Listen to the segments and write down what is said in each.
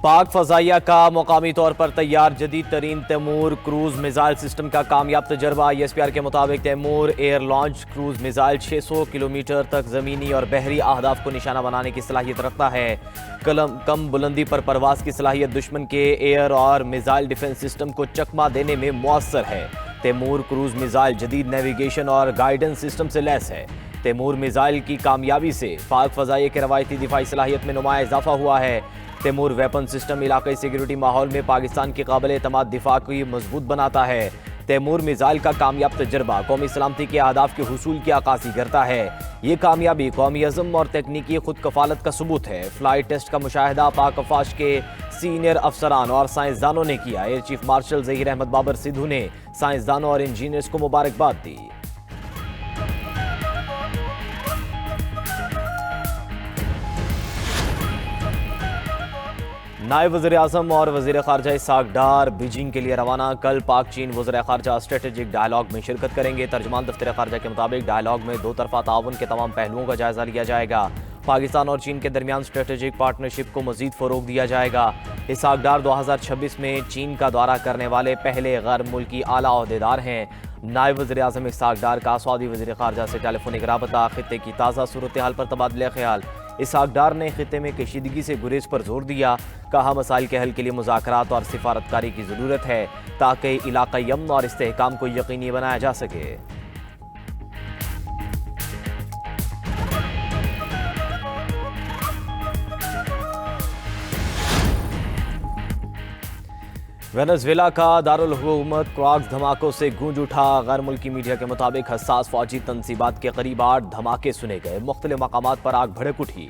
पाक फजाइया का मुकामी तौर पर तैयार जदीद तरीन तैमूर क्रूज मिसाइल सिस्टम का कामयाब तजर्बा। ISPR के मुताबिक Taimur air launch cruise missile 600 kilometre तक जमीनी और बहरी अहदाफ को निशाना बनाने की सलाहियत रखता है। कम बुलंदी पर परवाज की सलाहियत दुश्मन के एयर और मिसाइल डिफेंस सिस्टम को चकमा देने में मुअस्सर है। तैमूर क्रूज मिसाइल जदीद नेविगेशन और गाइडेंस सिस्टम से लैस है। तैमूर मिसाइल की कामयाबी से पाक फजाइया की रवायती दिफाई सलाहियत में नुमाया इजाफा हुआ है। तैमूर वेपन सिस्टम इलाकाई सिक्योरिटी माहौल में पाकिस्तान की काबिल एतमाद दिफा को मजबूत बनाता है। तैमूर मिसाइल का कामयाब तजर्बा कौमी सलामती के अहदाफ के हुसूल की अक्कासी करता है। ये कामयाबी कौमी अज़म और तकनीकी खुद कफालत का सबूत है। फ्लाइट टेस्ट का मुशाहिदा पाक अफवाज के सीनियर अफसरान और साइंसदानों ने किया। Air chief marshal Zaheer Ahmed Babar Sidhu ने साइंसदानों और इंजीनियर्स को मुबारकबाद दी। नायब वज़ीर आज़म और वज़ीर ख़ारजा इसहाक़ डार बीजिंग के लिए रवाना। कल पाक चीन वज़ीर ख़ारजा स्ट्रेटेजिक डायलॉग में शिरकत करेंगे। तर्जमान दफ्तर ख़ारजा के मुताबिक डायलॉग में दो तरफ़ा ताउन के तमाम पहलुओं का जायज़ा लिया जाएगा। पाकिस्तान और चीन के दरमियान स्ट्रेटेजिक पार्टनरशिप को मज़ीद फ़रोग़ दिया जाएगा। इसहाक़ डार 2026 में चीन का दौरा करने वाले पहले गैर मुल्की आला ओहदेदार हैं। नायब वज़ीर आज़म इसहाक़ डार का सऊदी वज़ीर ख़ारजा से टेलीफोनिक राबता, ख़ित्ते की ताज़ा सूरत हाल पर तबादला ख्याल। इसहाक़ डार ने खित्ते में कशीदगी से गुरेज पर जोर दिया। कहा मसाइल के हल के लिए मुज़ाकरात और सिफारतकारी की ज़रूरत है ताकि इलाक़ाई अमन और इस्तेहकाम को यकीनी बनाया जा सके। वेनेज़ुएला का दारुल हुकूमत क्रॉक्स धमाकों से गूंज उठा। गैर मुल्की मीडिया के मुताबिक हसास फौजी तनसीबात के करीब 8 धमाके सुने गए। मुख्तलिफ मकामात पर आग भड़क उठी।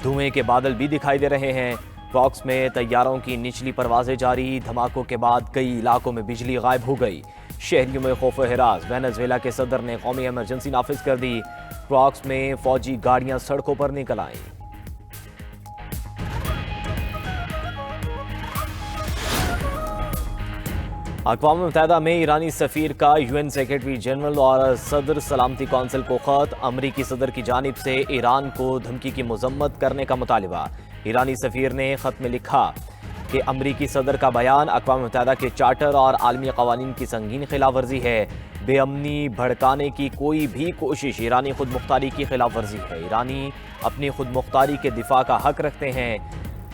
धुएं के बादल भी दिखाई दे रहे हैं। क्रॉक्स में तैयारों की निचली परवाजें जारी। धमाकों के बाद कई इलाकों में बिजली गायब हो गई। शहरियों में खौफ हिरास। वेनेज़ुएला के सदर ने कौमी इमरजेंसी नाफिज कर दी। क्रॉक्स में फौजी गाड़ियां सड़कों पर निकल आईं। अक़वाम मुत्तहिदा में ईरानी सफ़ीर का UN सेक्रेटरी जनरल और सदर सलामती कौंसिल को ख़त। अमरीकी सदर की जानिब से ईरान को धमकी की मज़म्मत करने का मुतालिबा। ईरानी सफ़ीर ने ख़त में लिखा कि अमरीकी सदर का बयान अक़वाम मुत्तहिदा के चार्टर और आलमी क़वानीन की संगीन खिलाफ वर्जी है। बेअमनी भड़काने की कोई भी कोशिश ईरानी खुद मुख्तारी की खिलाफ वर्जी है। ईरानी अपनी खुद मुख्तारी के दिफा का हक रखते हैं।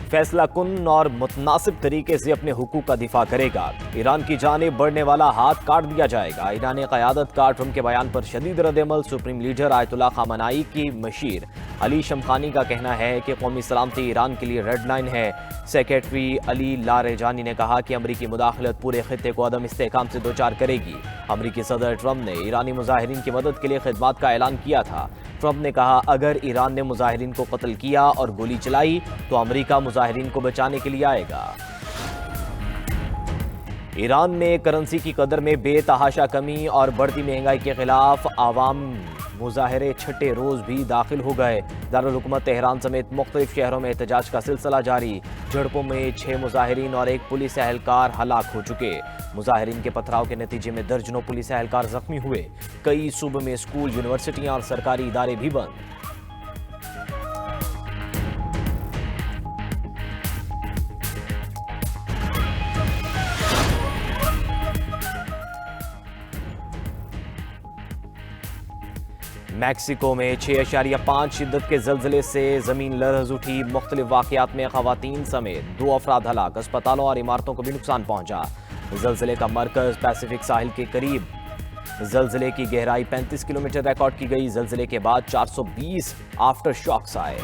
फैसला कुन और मुतनासिब तरीके से अपने हुकूक का दिफा करेगा। ईरान की जानिब बढ़ने वाला हाथ काट दिया जाएगा। ईरानी क़यादत का ट्रंप के बयान पर शदीद रद्द-ए-अमल। सुप्रीम लीडर आयतुल्लाह ख़ामेनी की मशीर अली शमखानी का कहना है कि कौमी सलामती ईरान के लिए रेड लाइन है। सेक्रेटरी अली लारेजानी ने कहा कि अमरीकी मुदाखलत पूरे खित्ते को अदम इस्तेहकाम से दोचार करेगी। अमरीकी सदर ट्रंप ने ईरानी मुजाहिरीन की मदद के लिए खिदमात का ऐलान किया था। ट्रंप ने कहा अगर ईरान ने मुजाहिरीन को कत्ल किया और गोली चलाई तो अमरीका मुजाहिरीन को बचाने के लिए आएगा। ईरान में करेंसी की कदर में बेतहाशा कमी और बढ़ती महंगाई के खिलाफ आवाम मुजाहरे छठे रोज भी दाखिल हो गए। दारुल हुकूमत तेहरान समेत मुख्तलिफ शहरों में एहतजाज का सिलसिला जारी। झड़पों में 6 मुजाहिरीन और 1 पुलिस एहलकार हलाक हो चुके। मुजाहिरीन के पथराव के नतीजे में दर्जनों पुलिस एहलकार जख्मी हुए। कई सूबों में स्कूल, यूनिवर्सिटियां और सरकारी इदारे भी बंद। मैक्सिको में 6.5 शिद्दत के ज़लज़ले से ज़मीन लरज़ उठी। मुख्तलिफ वाक़यात में ख़वातीन समेत 2 अफराद हलाक। अस्पतालों और इमारतों को भी नुकसान पहुंचा। ज़लज़ले का मरकज़ पैसिफिक साहिल के करीब। ज़लज़ले की गहराई 35 किलोमीटर रिकॉर्ड की गई। ज़लज़ले के बाद 420 आफ्टर शॉक्स आए।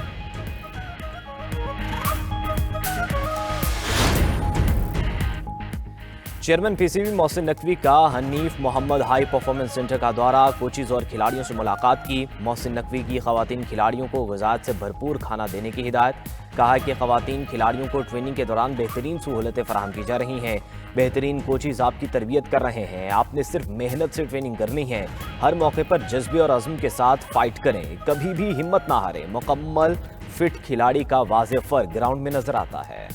चेयरमैन PCB मोहसिन नकवी का Hanif Mohammad high performance centre का दौरा। कोचिज़ और खिलाड़ियों से मुलाकात की। मोहसिन नकवी की ख़वातीन खिलाड़ियों को ग़िज़ात से भरपूर खाना देने की हिदायत। कहा कि ख़वातीन खिलाड़ियों को ट्रेनिंग के दौरान बेहतरीन सहूलतें फराहम की जा रही हैं। बेहतरीन कोचिज़ आपकी तरबियत कर रहे हैं। आपने सिर्फ मेहनत से ट्रेनिंग करनी है। हर मौके पर जज्बे और अज़्म के साथ फाइट करें। कभी भी हिम्मत ना हारें। मुकम्मल फिट खिलाड़ी का वाज़ेह फ़र्क ग्राउंड में नजर आता है।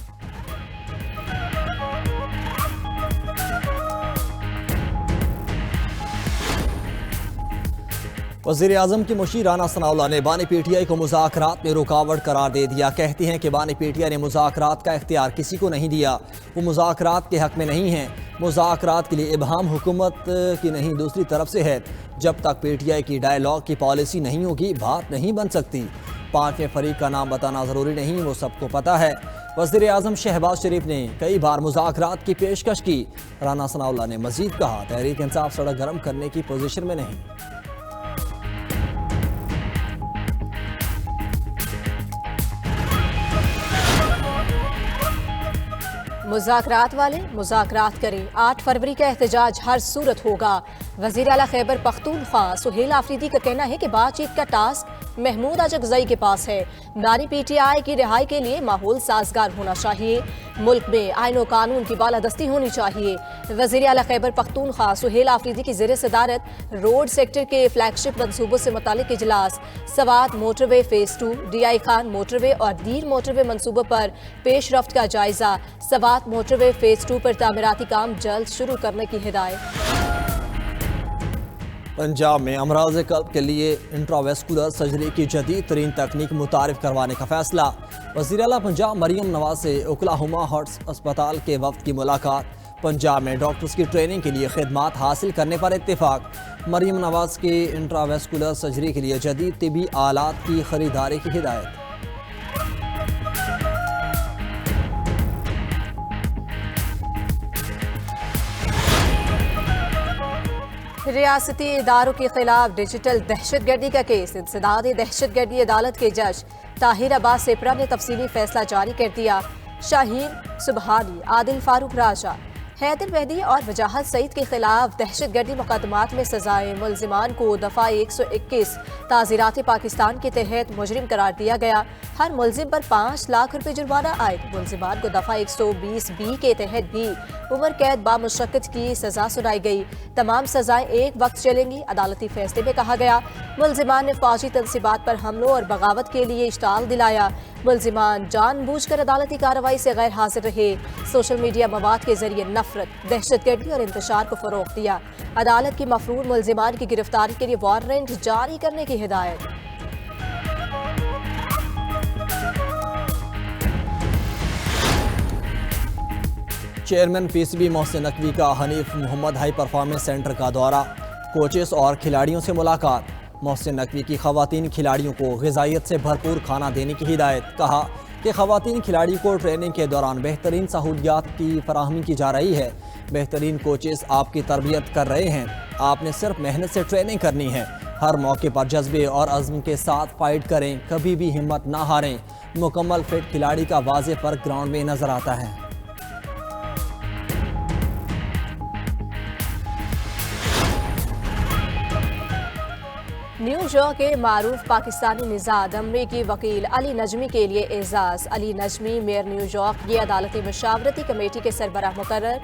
वज़ीर-ए-आज़म की मुशीर राना सनाउल्लाह ने बानी पीटीआई को मुज़ाकरात में रुकावट करार दे दिया। कहती हैं कि बानी पीटीआई ने मुज़ाकरात का इख्तियार किसी को नहीं दिया, वो मुज़ाकरात के हक़ में नहीं हैं। मुज़ाकरात के लिए इब्हाम हुकूमत की नहीं दूसरी तरफ से है। जब तक पीटीआई की डायलॉग की पॉलिसी नहीं होगी बात नहीं बन सकती। पांचवें फरीक का नाम बताना ज़रूरी नहीं, वो सबको पता है। वज़ीर-ए-आज़म शहबाज शरीफ ने कई बार मुज़ाकरात की पेशकश की। राना सनाउल्लाह ने मज़ीद कहा, तहरीक इंसाफ सड़क गर्म करने की पोजीशन में नहीं। मुज़ाकरात वाले मुज़ाकरात करें, 8 फरवरी का एहतजाज हर सूरत होगा। वज़ीर आला खैबर पख्तूनख्वा सुहेल आफरीदी का कहना है कि बातचीत का टास्क महमूद अजगज़ई के पास है। बानी पीटीआई की रिहाई के लिए माहौल साजगार होना चाहिए। मुल्क में आईन व कानून की बालादस्ती होनी चाहिए। वज़ीर आला खैबर पख्तूनख्वा सुहेल आफरीदी की ज़ेर सदारत रोड सेक्टर के फ्लैगशिप मनसूबों से मुतालिक इजलास, Swat motorway phase 2, DI Khan motorway और दीर मोटरवे मनसूबों पर पेश रफ्त का जायजा। सवात मोटरवे फ़ेज़ 2 पर तामीराती काम जल्द शुरू करने की हिदायत। पंजाब में अमराज़ कल्ब के लिए इंट्रावेस्कुलर सर्जरी की जदीद तरीन तकनीक मुतारिफ करवाने का फैसला। वज़ीर आला पंजाब मरियम नवाज से ओक्लाहोमा हार्ट अस्पताल के वफ्द की मुलाकात। पंजाब में डॉक्टर्स की ट्रेनिंग के लिए खिदमात हासिल करने पर इत्तेफाक। मरियम नवाज की इंट्रावेस्कुलर सर्जरी के लिए जदीद तिबी आलात की खरीदारी की हिदायत। रियासती इदारों के खिलाफ डिजिटल दहशतगर्दी का केस। इंसदाद दहशतगर्दी अदालत के जज ताहिर अब्बास सेपरा ने तफसीली फैसला जारी कर दिया। शाहीन सुबहानी, आदिल फारूक राजा, हैदर मेहदी और वजाहत सईद के खिलाफ दहशतगर्दी मुकदमात में सजाएं। मुलजिमान को दफ़ा 121 ताज़ीरात पाकिस्तान के तहत मुजरिम करार दिया गया। हर मुलजिम पर 5 लाख रुपए जुर्माना आए। मुलजिमान को दफ़ा 120B के तहत भी उम्र कैद बामुशक्कत की सजा सुनाई गई। तमाम सजाएं एक वक्त चलेंगी। अदालती फैसले में कहा गया मुलजिमान ने फौजी तनसीबात पर हमलों और बगावत के लिए इश्ताल दिलाया। मुलजिमान जानबूझकर अदालती कार्रवाई से गैर हाजिर रहे। सोशल मीडिया मवाद के जरिए नफरत, दहशतगर्दी और इंतशार को फरोग दिया। अदालत की मफरूर मुलजिमान की गिरफ्तारी के लिए वारंट जारी करने की हिदायत। चेयरमैन PCB मोहसिन नकवी का Hanif Mohammad high performance centre का दौरा। कोचेस और खिलाड़ियों से मुलाकात। मोहसिन नकवी की खवातीन खिलाड़ियों को ग़िज़ाइयत से भरपूर खाना देने की हिदायत। कहा कि खवातीन खिलाड़ी को ट्रेनिंग के दौरान बेहतरीन सहूलियात की फराहमी की जा रही है। बेहतरीन कोचेस आपकी तरबियत कर रहे हैं, आपने सिर्फ मेहनत से ट्रेनिंग करनी है। हर मौके पर जज्बे और अज़्म के साथ फाइट करें, कभी भी हिम्मत ना हारें। मुकम्मल फिट खिलाड़ी का वाज़ेह फ़र्क ग्राउंड में नजर आता है। न्यूयॉर्क के मारूफ पाकिस्तानी निज़ाद अमरीकी वकील अली नजमी के लिए एजाज़। अली नजमी मेयर न्यूयॉर्क की अदालती मशावरती कमेटी के सरबराह मुकर्रर।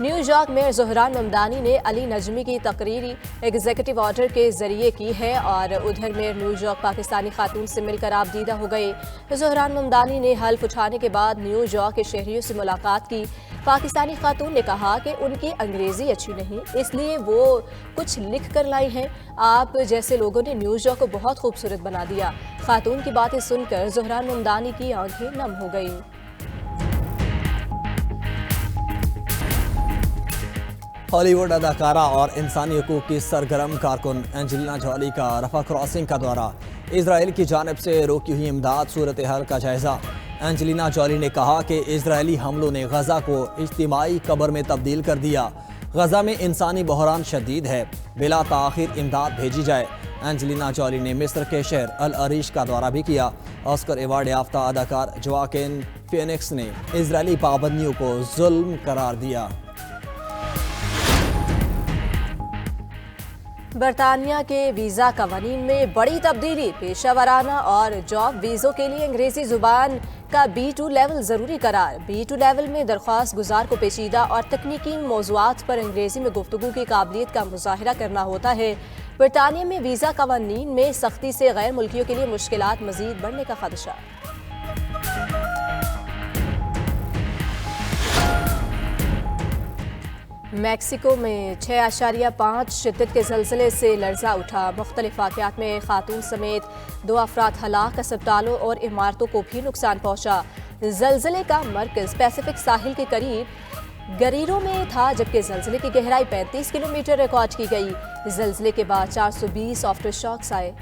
न्यूयॉर्क मेयर ज़ोहरान ममदानी ने अली नजमी की तकरीरी एग्जीक्यूटिव ऑर्डर के जरिए की है और उधर मेयर न्यूयॉर्क पाकिस्तानी खातून से मिलकर आबदीदा हो गए। ज़ोहरान ममदानी ने हल्फ उठाने के बाद न्यूयॉर्क के शहरियों से मुलाकात की। पाकिस्तानी खातून ने कहा कि उनकी अंग्रेज़ी अच्छी नहीं, इसलिए वो कुछ लिख कर लाई हैं। आप जैसे लोगों ने न्यूयॉर्क को बहुत खूबसूरत बना दिया। खातून की बातें सुनकर ज़ोहरान ममदानी की आंखें नम हो गईं। हॉलीवुड अदाकारा और इंसानी हकूक़ की सरगर्म कारकुन एंजेलिना जॉली का रफा क्रॉसिंग का दौरा। इजराइल की जानिब से रोकी हुई इमदाद सूरत हाल का जायजा। एंजेलिना जॉली ने कहा कि इजरायली हमलों ने गजा को इज्तिमाई कब्र में तब्दील कर दिया। गजा में इंसानी बहरान शदीद है, बिला ताखिर इमदाद भेजी जाए। एंजेलिना जॉली ने मिस्र के शहर अल अरीश का दौरा भी किया। ऑस्कर अवार्ड याफ्ता अदाकार जोआकिन फीनिक्स ने इजरायली पाबंदियों को जुल्म करार दिया। बरतानिया के वीज़ा कवानीन में बड़ी तब्दीली। पेशा वराना और जॉब वीज़ों के लिए अंग्रेज़ी ज़ुबान का B2 लेवल ज़रूरी करार। B2 लेवल में दरख्वास्त गुजार को पेचीदा और तकनीकी मौज़ूआत पर अंग्रेज़ी में गुफ्तगू की काबिलियत का मुज़ाहिरा करना होता है। बरतानिया में वीज़ा कवानीन में सख्ती से गैर मुल्कियों के लिए मुश्किलात मज़ीद बढ़ने का खदशा। मैक्सिको में 6.5 शिद्दत के ज़लज़ले से लर्जा उठा। मुख्तलिफ वाक़यात में खातून समेत 2 अफराद हलाक, अस्पतालों और इमारतों को भी नुकसान पहुंचा। ज़लज़ले का मरकज़ पैसिफिक साहिल के करीब गरीरो में था, जबकि ज़लज़ले की गहराई 35 किलोमीटर रिकॉर्ड की गई। ज़लज़ले के बाद 420 आफ्टर शॉक्स आए।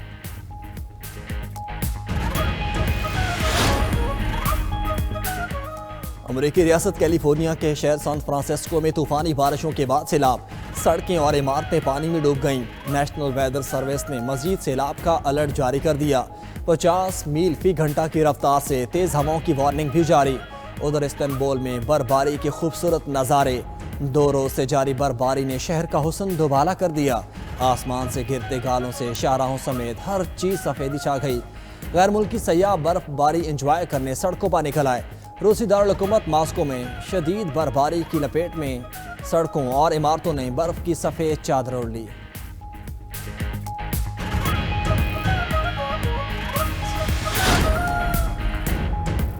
अमेरिकी रियासत कैलिफोर्निया के शहर सैन फ्रांसिस्को में तूफानी बारिशों के बाद सैलाब, सड़कें और इमारतें पानी में डूब गईं। नेशनल वेदर सर्विस ने मजीद सैलाब का अलर्ट जारी कर दिया। 50 मील फी घंटा की रफ्तार से तेज हवाओं की वार्निंग भी जारी। उधर इस्तांबुल में बर्फबारी के खूबसूरत नज़ारे। 2 रोज से जारी बर्फबारी ने शहर का हुस्न दोबाला कर दिया। आसमान से गिरते गालों से शाहराहों समेत हर चीज सफेदी छा गई। गैर मुल्की सयाह बर्फबारी इंजॉय करने सड़कों पर निकल आए। रूसी दारुल-हुकूमत मॉस्को में शदीद बर्फबारी की लपेट में सड़कों और इमारतों ने बर्फ की सफेद चादर ओढ़ ली।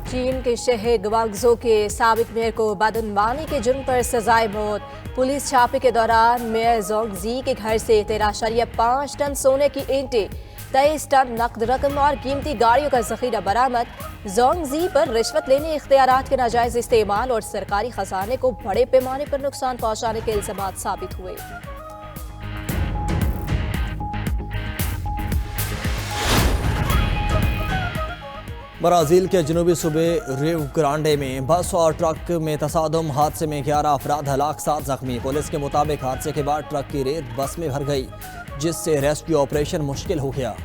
चीन के शहर ग्वांगझो के साबिक मेयर को बदनवानी के जुर्म पर सजाए मौत। पुलिस छापे के दौरान मेयर जोंगजी के घर से 13.5 टन सोने की ईंटें, 23 टन नकद रकम और कीमती गाड़ियों का जखीरा बरामद। जोंगजी पर रिश्वत लेने, इख्तियारात के नाजायज इस्तेमाल और सरकारी खजाने को बड़े पैमाने पर नुकसान पहुंचाने के इल्जामात साबित हुए। ब्राज़ील के जनूबी सूबे रिव ग्रांडे में बस और ट्रक में तसादुम, हादसे में 11 अफराद हलाक, 7 जख्मी। पुलिस के मुताबिक हादसे के बाद ट्रक की रेत बस में भर गई, जिससे रेस्क्यू ऑपरेशन मुश्किल हो गया।